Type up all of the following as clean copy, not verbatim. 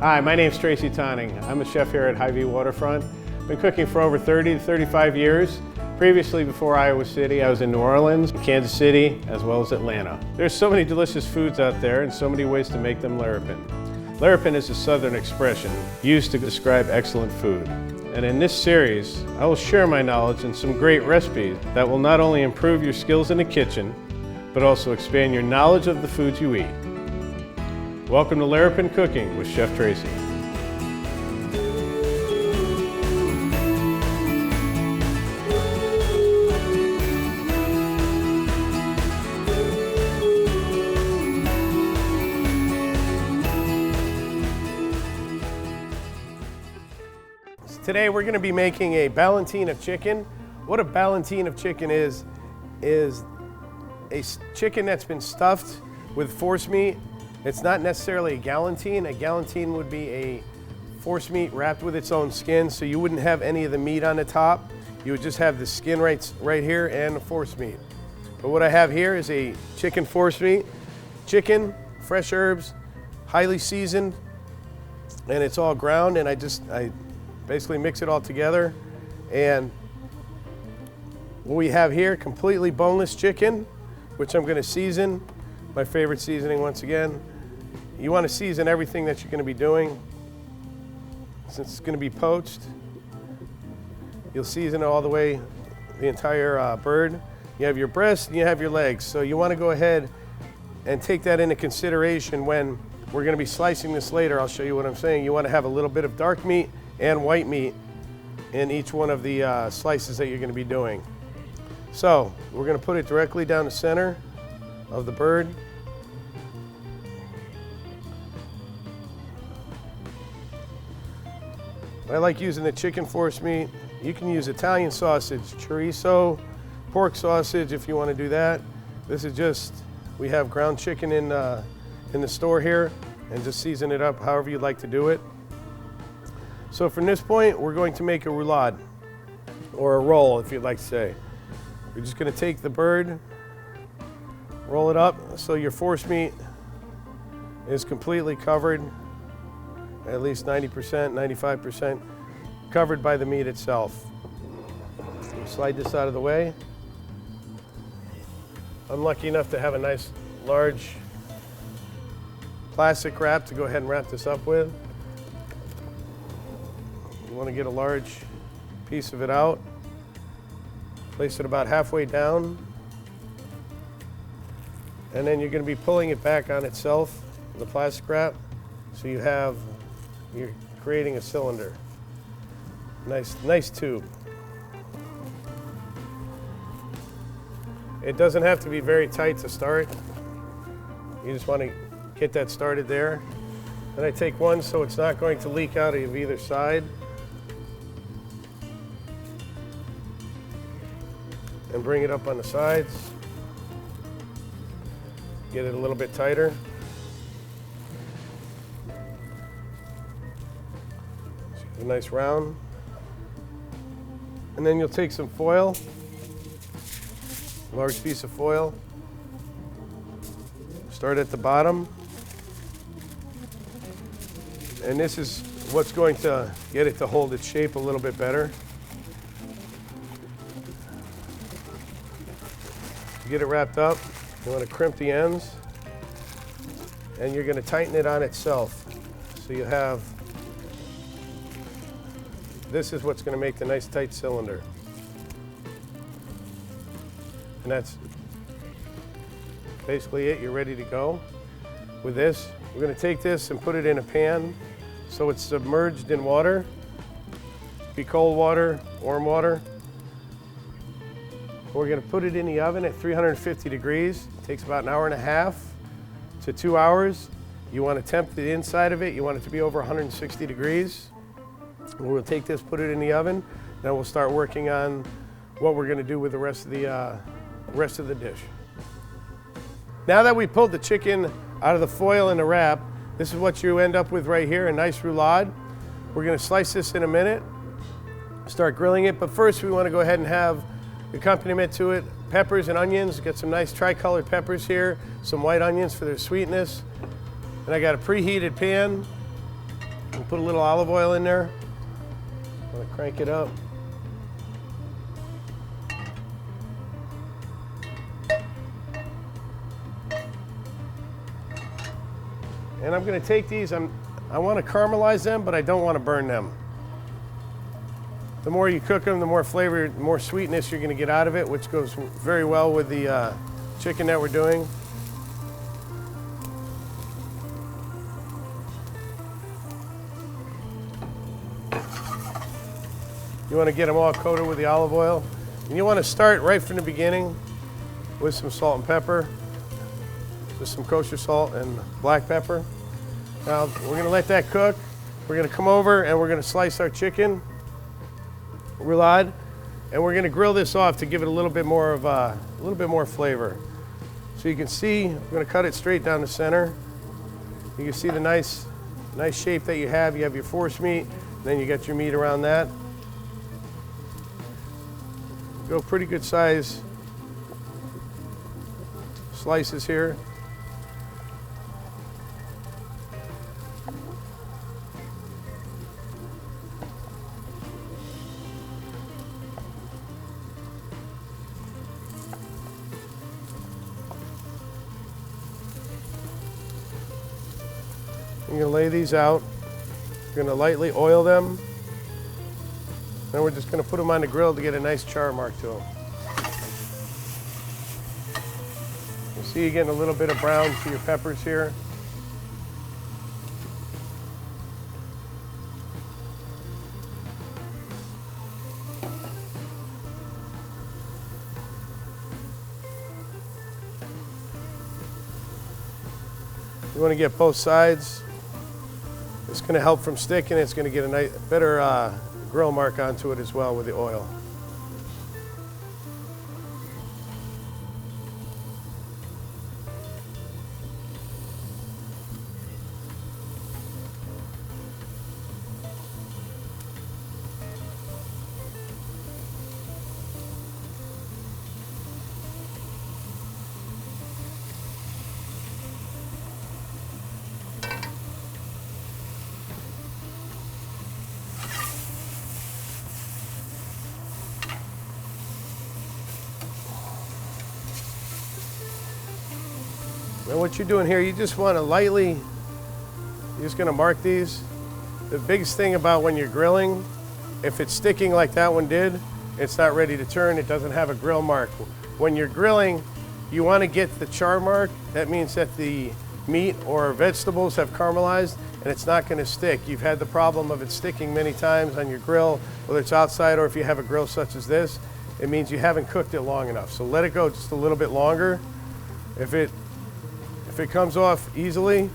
Hi, my name's Tracy. I'm a chef here at Hy-Vee Waterfront. Been cooking for over 30 to 35 years. Previously, before Iowa City, I was in New Orleans, Kansas City, as well as Atlanta. There's so many delicious foods out there and so many ways to make them larapin. Larapin is a southern expression used to describe excellent food. And in this series, I will share my knowledge and some great recipes that will not only improve your skills in the kitchen, but also expand your knowledge of the foods you eat. Welcome to Larapin Cooking with Chef Tracy. Today we're going to be making a ballotine of chicken. What a ballotine of chicken is a chicken that's been stuffed with force meat. It's not necessarily a galantine. A galantine would be a force meat wrapped with its own skin, so you wouldn't have any of the meat on the top. You would just have the skin right here and the force meat. But what I have here is a chicken force meat. Chicken, fresh herbs, highly seasoned, and it's all ground, and I basically mix it all together. And what we have here, completely boneless chicken, which I'm gonna season. My favorite seasoning, once again. You wanna season everything that you're gonna be doing. Since it's gonna be poached, you'll season it all the way, the entire bird. You have your breast and you have your legs. So you wanna go ahead and take that into consideration when we're gonna be slicing this later. I'll show you what I'm saying. You wanna have a little bit of dark meat and white meat in each one of the slices that you're gonna be doing. So we're gonna put it directly down the center of the bird. I like using the chicken force meat. You can use Italian sausage, chorizo, pork sausage if you want to do that. This is just, we have ground chicken in the store here, and just season it up however you'd like to do it. So from this point, we're going to make a roulade, or a roll if you'd like to say. We're just going to take the bird, roll it up so your force meat is completely covered, at least 90%, 95% covered by the meat itself. Slide this out of the way. I'm lucky enough to have a nice large plastic wrap to go ahead and wrap this up with. You want to get a large piece of it out. Place it about halfway down. And then you're going to be pulling it back on itself, the plastic wrap, so you're creating a cylinder. Nice tube. It doesn't have to be very tight to start. You just want to get that started there. Then I take one so it's not going to leak out of either side. And bring it up on the sides. Get it a little bit tighter. A nice round. And then you'll take some foil, large piece of foil. Start at the bottom. And this is what's going to get it to hold its shape a little bit better. To get it wrapped up, you want to crimp the ends, and you're going to tighten it on itself. So you have, this is what's going to make the nice tight cylinder. And that's basically it. You're ready to go with this. We're going to take this and put it in a pan so it's submerged in water. Be cold water, warm water. We're going to put it in the oven at 350 degrees. It takes about an hour and a half to 2 hours. You want to temp the inside of it. You want it to be over 160 degrees. We'll take this, put it in the oven, then we'll start working on what we're going to do with the rest of the dish. Now that we pulled the chicken out of the foil and the wrap, this is what you end up with right here, a nice roulade. We're going to slice this in a minute, start grilling it, but first we want to go ahead and have the accompaniment to it, peppers and onions. Get some nice tri-colored peppers here, some white onions for their sweetness. And I got a preheated pan. We'll put a little olive oil in there. I'm gonna crank it up. And I'm gonna take these, I wanna caramelize them, but I don't wanna burn them. The more you cook them, the more flavor, the more sweetness you're gonna get out of it, which goes very well with the chicken that we're doing. You wanna get them all coated with the olive oil. And you wanna start right from the beginning with some salt and pepper, just some kosher salt and black pepper. Now, we're gonna let that cook. We're gonna come over and we're gonna slice our chicken, roulade, and we're gonna grill this off to give it a little bit more of a little bit more flavor. So you can see, I'm gonna cut it straight down the center. You can see the nice shape that you have. You have your force meat, then you got your meat around that. Go pretty good size slices here. You're gonna lay these out. You're gonna lightly oil them. Then we're just gonna put them on the grill to get a nice char mark to them. You see you're getting a little bit of brown to your peppers here. You wanna get both sides. It's gonna help from sticking. It's gonna get a nice, better grill mark onto it as well with the oil. Now what you're doing here, you just want to lightly, you're just going to mark these. The biggest thing about when you're grilling, if it's sticking like that one did, it's not ready to turn, it doesn't have a grill mark. When you're grilling, you want to get the char mark. That means that the meat or vegetables have caramelized and it's not going to stick. You've had the problem of it sticking many times on your grill, whether it's outside or if you have a grill such as this, it means you haven't cooked it long enough. So let it go just a little bit longer. If it comes off easily,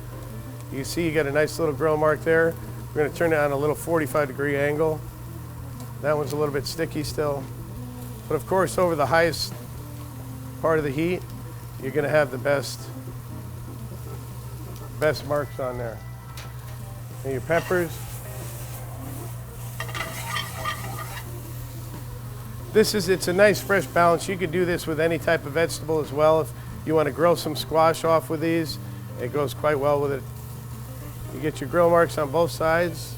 you see you got a nice little grill mark there. We're going to turn it on a little 45-degree angle. That one's a little bit sticky still. But of course, over the highest part of the heat, you're going to have the best marks on there. And your peppers. It's a nice fresh balance. You could do this with any type of vegetable as well. If you want to grill some squash off with these, it goes quite well with it. You get your grill marks on both sides.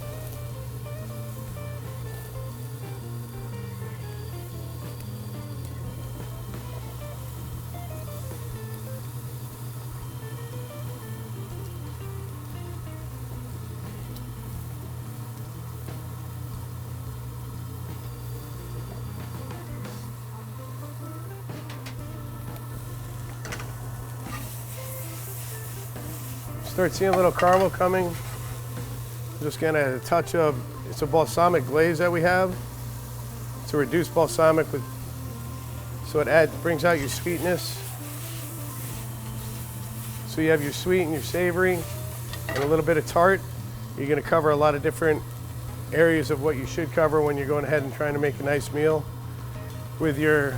Start seeing a little caramel coming. Just gonna add a touch of, it's a balsamic glaze that we have. It's a reduced balsamic, so it brings out your sweetness. So you have your sweet and your savory and a little bit of tart. You're gonna cover a lot of different areas of what you should cover when you're going ahead and trying to make a nice meal. With your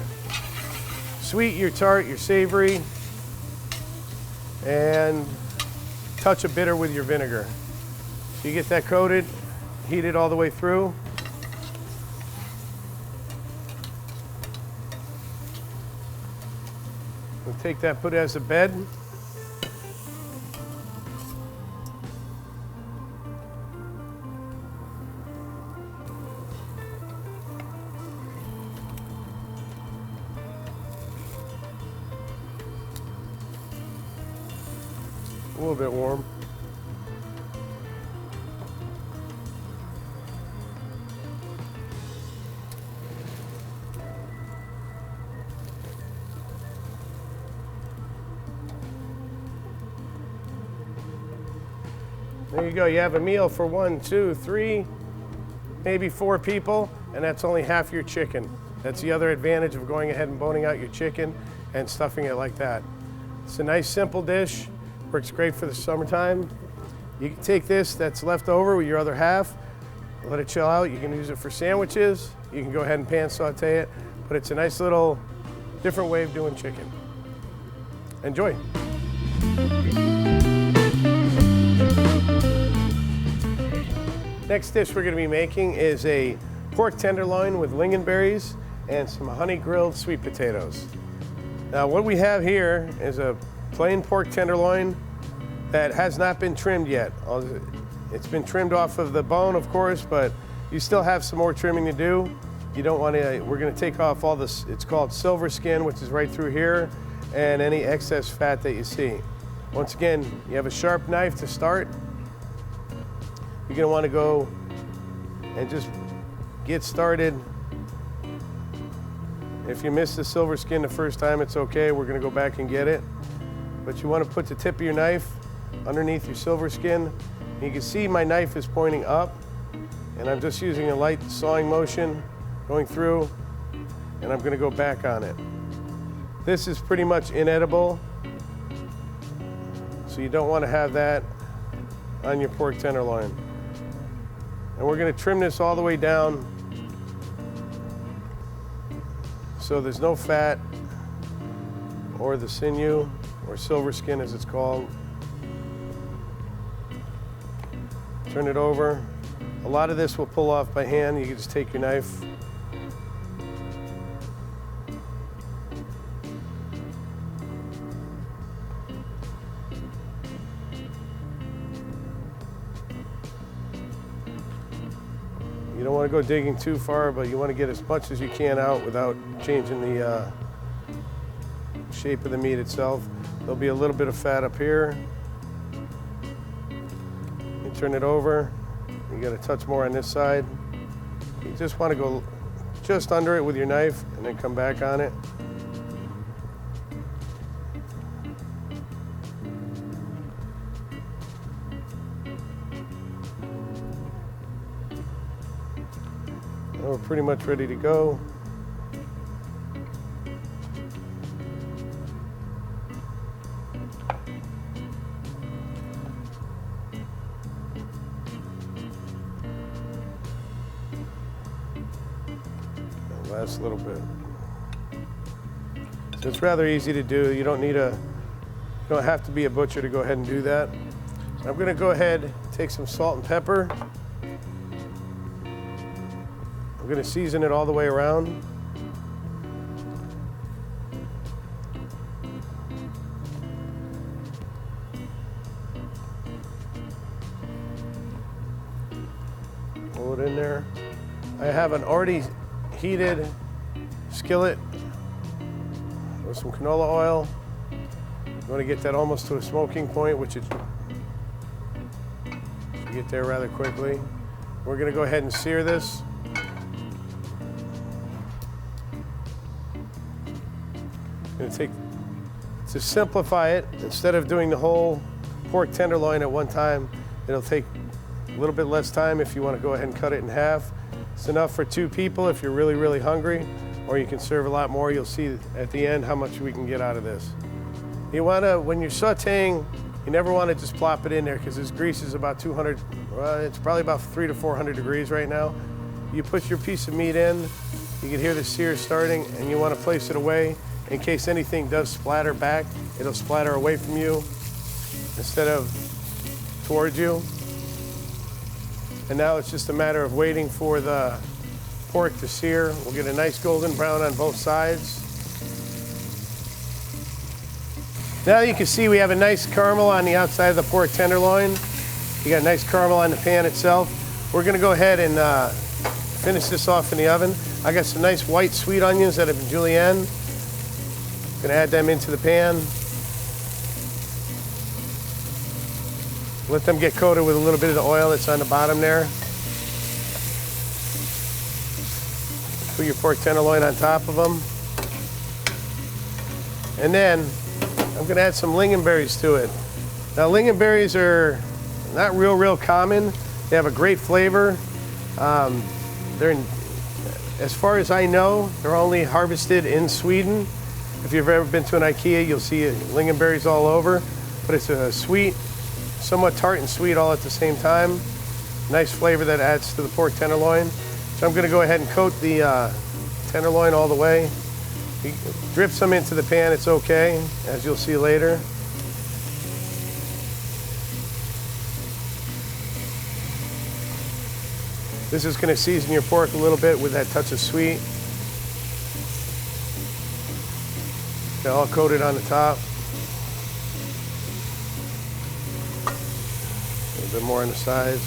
sweet, your tart, your savory, and touch of bitter with your vinegar. So you get that coated, heat it all the way through. We'll take that, put it as a bed. a little bit warm. There you go, you have a meal for 1, 2, 3, maybe 4 people, and that's only half your chicken. That's the other advantage of going ahead and boning out your chicken and stuffing it like that. It's a nice simple dish, works great for the summertime. You can take this that's left over with your other half, let it chill out. You can use it for sandwiches. You can go ahead and pan saute it, but it's a nice little different way of doing chicken. Enjoy. Next dish we're going to be making is a pork tenderloin with lingonberries and some honey grilled sweet potatoes. Now what we have here is a plain pork tenderloin that has not been trimmed yet. It's been trimmed off of the bone, of course, but you still have some more trimming to do. You don't want to, we're going to take off all this, it's called silver skin, which is right through here, and any excess fat that you see. Once again, you have a sharp knife to start. You're going to want to go and just get started. If you miss the silver skin the first time, it's okay. We're going to go back and get it. But you want to put the tip of your knife underneath your silver skin. You can see my knife is pointing up, and I'm just using a light sawing motion going through, and I'm going to go back on it. This is pretty much inedible, so you don't want to have that on your pork tenderloin. And we're going to trim this all the way down so there's no fat or the sinew or silver skin as it's called. Turn it over. A lot of this will pull off by hand. You can just take your knife. You don't want to go digging too far, but you want to get as much as you can out without changing the shape of the meat itself. There'll be a little bit of fat up here. You turn it over. You got a touch more on this side. You just want to go just under it with your knife and then come back on it. We're pretty much ready to go. Last little bit. So it's rather easy to do. You don't have to be a butcher to go ahead and do that. So I'm going to go ahead, take some salt and pepper. I'm going to season it all the way around. Roll it in there. I have an already heated skillet with some canola oil. You want to get that almost to a smoking point, which it should get there rather quickly. We're going to go ahead and sear this. To simplify it, instead of doing the whole pork tenderloin at one time, it'll take a little bit less time if you want to go ahead and cut it in half. It's enough for 2 people if you're really, really hungry, or you can serve a lot more. You'll see at the end how much we can get out of this. You want to, when you're sauteing, you never want to just plop it in there because this grease is about 200, it's probably about 300 to 400 degrees right now. You put your piece of meat in, you can hear the sear starting, and you want to place it away. In case anything does splatter back, it'll splatter away from you instead of towards you. And now it's just a matter of waiting for the pork to sear. We'll get a nice golden brown on both sides. Now you can see we have a nice caramel on the outside of the pork tenderloin. You got a nice caramel on the pan itself. We're gonna go ahead and finish this off in the oven. I got some nice white sweet onions that have been julienne. Gonna add them into the pan. Let them get coated with a little bit of the oil that's on the bottom there. Put your pork tenderloin on top of them. And then I'm gonna add some lingonberries to it. Now lingonberries are not real common. They have a great flavor. As far as I know, they're only harvested in Sweden. If you've ever been to an IKEA, you'll see lingonberries all over. But it's a sweet, somewhat tart and sweet all at the same time. Nice flavor that adds to the pork tenderloin. So I'm gonna go ahead and coat the tenderloin all the way. You drip some into the pan, it's okay, as you'll see later. This is going to season your pork a little bit with that touch of sweet. Got all coated on the top. A little bit more on the sides.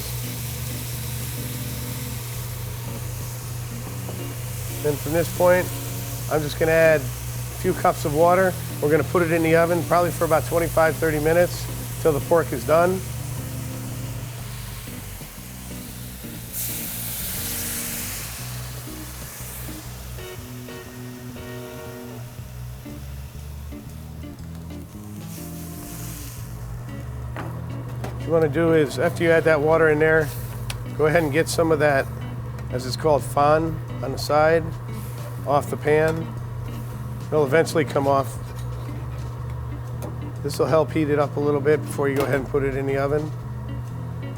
Then from this point, I'm just going to add a few cups of water. We're going to put it in the oven probably for about 25-30 minutes until the pork is done. What you want to do is, after you add that water in there, go ahead and get some of that, as it's called, fond on the side, off the pan. It'll eventually come off. This will help heat it up a little bit before you go ahead and put it in the oven.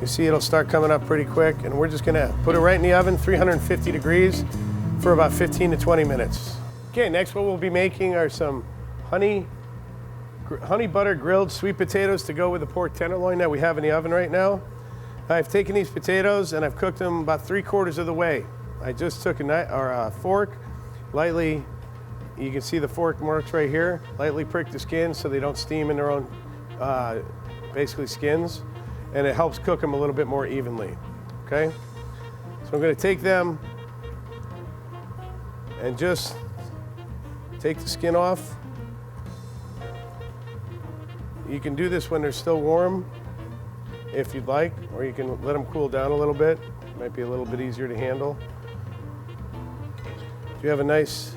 You see it'll start coming up pretty quick, and we're just gonna put it right in the oven, 350 degrees, for about 15 to 20 minutes. Okay, next what we'll be making are some honey butter grilled sweet potatoes to go with the pork tenderloin that we have in the oven right now. I've taken these potatoes and I've cooked them about 3/4 of the way. I just took a fork, lightly, you can see the fork marks right here, lightly prick the skins so they don't steam in their own, basically skins, and it helps cook them a little bit more evenly, okay? So I'm gonna take them and just take the skin off. You can do this when they're still warm, if you'd like, or you can let them cool down a little bit. It might be a little bit easier to handle. If you have a nice,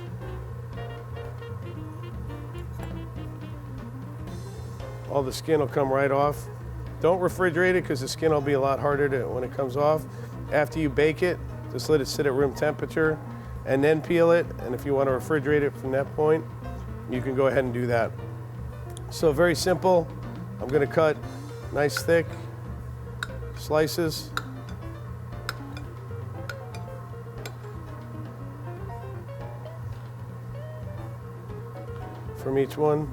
all the skin will come right off. Don't refrigerate it because the skin will be a lot harder when it comes off. After you bake it, just let it sit at room temperature and then peel it. And if you want to refrigerate it from that point, you can go ahead and do that. So very simple. I'm going to cut nice thick slices. From each one.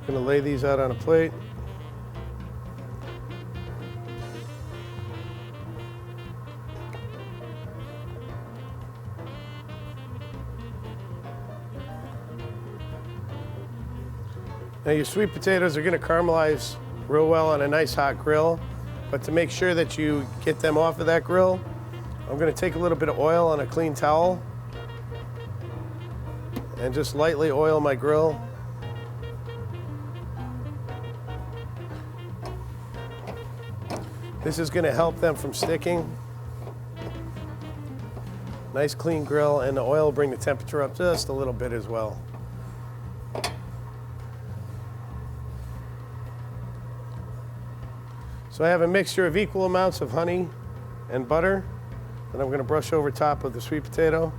I'm going to lay these out on a plate. Now your sweet potatoes are going to caramelize real well on a nice hot grill, but to make sure that you get them off of that grill, I'm going to take a little bit of oil on a clean towel and just lightly oil my grill. This is going to help them from sticking. Nice clean grill, and the oil will bring the temperature up just a little bit as well. So I have a mixture of equal amounts of honey and butter that I'm going to brush over top of the sweet potato.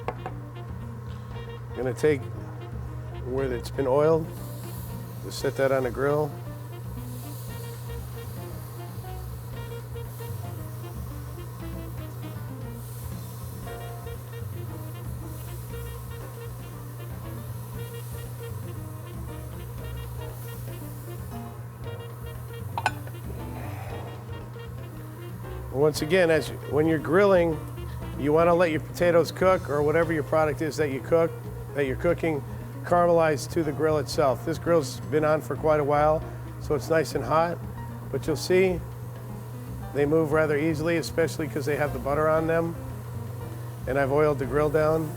I'm going to take where it's been oiled, just set that on the grill. Once again, when you're grilling, you want to let your potatoes cook, or whatever your product is that you're cooking, caramelize to the grill itself. This grill's been on for quite a while, so it's nice and hot, but you'll see they move rather easily, especially because they have the butter on them. And I've oiled the grill down,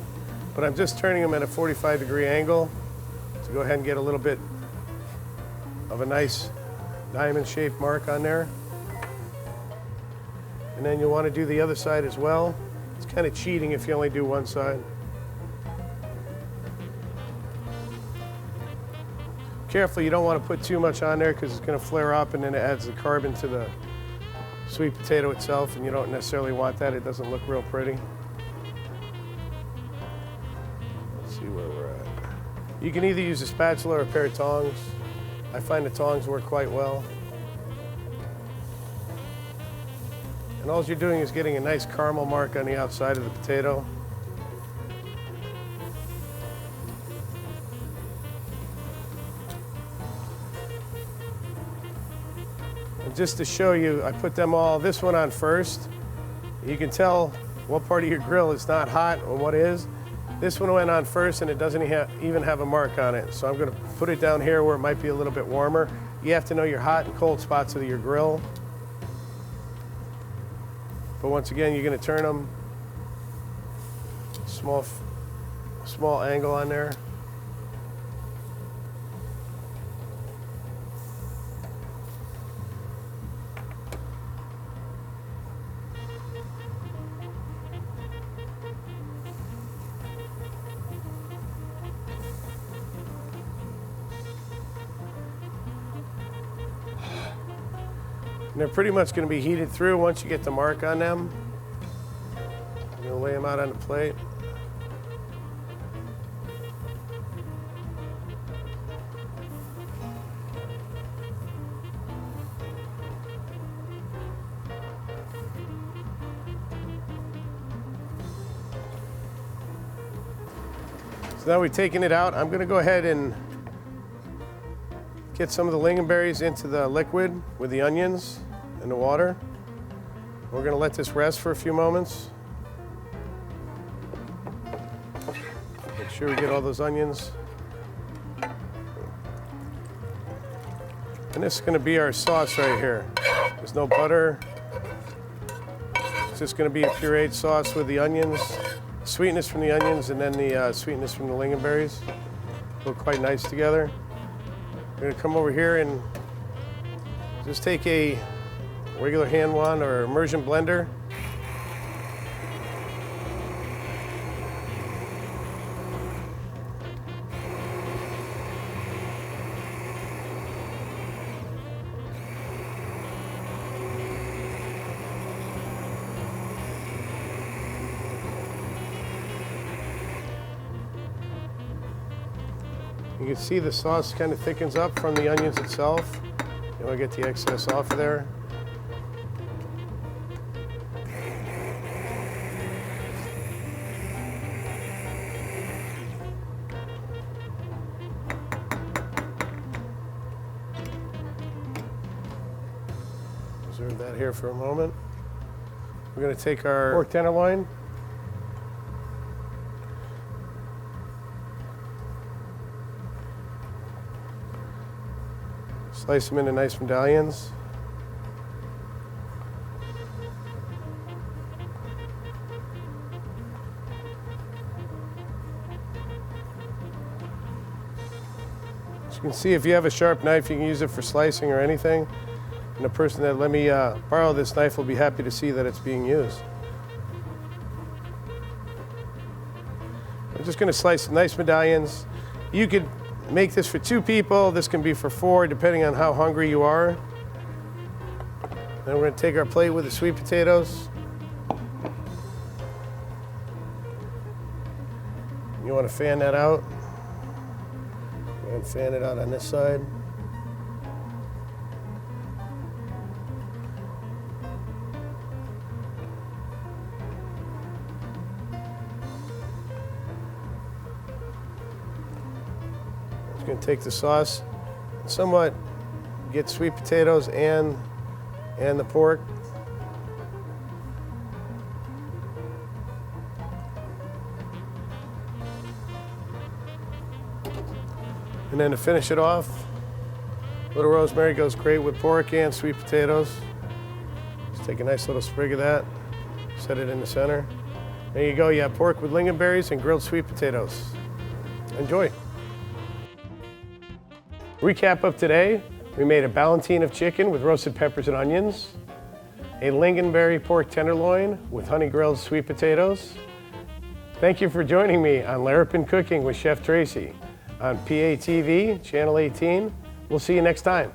but I'm just turning them at a 45-degree angle to go ahead and get a little bit of a nice diamond-shaped mark on there. And then you'll want to do the other side as well. It's kind of cheating if you only do one side. Careful, you don't want to put too much on there because it's going to flare up and then it adds the carbon to the sweet potato itself, and you don't necessarily want that. It doesn't look real pretty. Let's see where we're at. You can either use a spatula or a pair of tongs. I find the tongs work quite well. And all you're doing is getting a nice caramel mark on the outside of the potato. And just to show you, I put them all, this one on first. You can tell what part of your grill is not hot and what is. This one went on first and it doesn't even have a mark on it. So I'm gonna put it down here where it might be a little bit warmer. You have to know your hot and cold spots of your grill. But once again, you're going to turn them small angle on there. And they're pretty much going to be heated through once you get the mark on them. I'm going to lay them out on the plate. So now we've taken it out. I'm going to go ahead and get some of the lingonberries into the liquid with the onions and the water. We're going to let this rest for a few moments. Make sure we get all those onions. And this is going to be our sauce right here. There's no butter. It's just going to be a pureed sauce with the onions, sweetness from the onions, and then the sweetness from the lingonberries. Look quite nice together. We're going to come over here and just take a regular hand wand or immersion blender. You can see the sauce kind of thickens up from the onions itself. You want to get the excess off of there. Reserve that here for a moment. We're going to take our pork tenderloin. Slice them into nice medallions. As you can see, if you have a sharp knife, you can use it for slicing or anything. And the person that let me borrow this knife will be happy to see that it's being used. I'm just going to slice nice medallions. You could make this for 2 people. This can be for 4, depending on how hungry you are. Then we're going to take our plate with the sweet potatoes. You want to fan that out. Go ahead and fan it out on this side. Going to take the sauce, somewhat get sweet potatoes and the pork. And then to finish it off, little rosemary goes great with pork and sweet potatoes. Just take a nice little sprig of that, set it in the center. There you go, you have pork with lingonberries and grilled sweet potatoes. Enjoy. Recap of today, we made a ballotine of chicken with roasted peppers and onions, a lingonberry pork tenderloin with honey grilled sweet potatoes. Thank you for joining me on Larapin Cooking with Chef Tracy on PATV, Channel 18. We'll see you next time.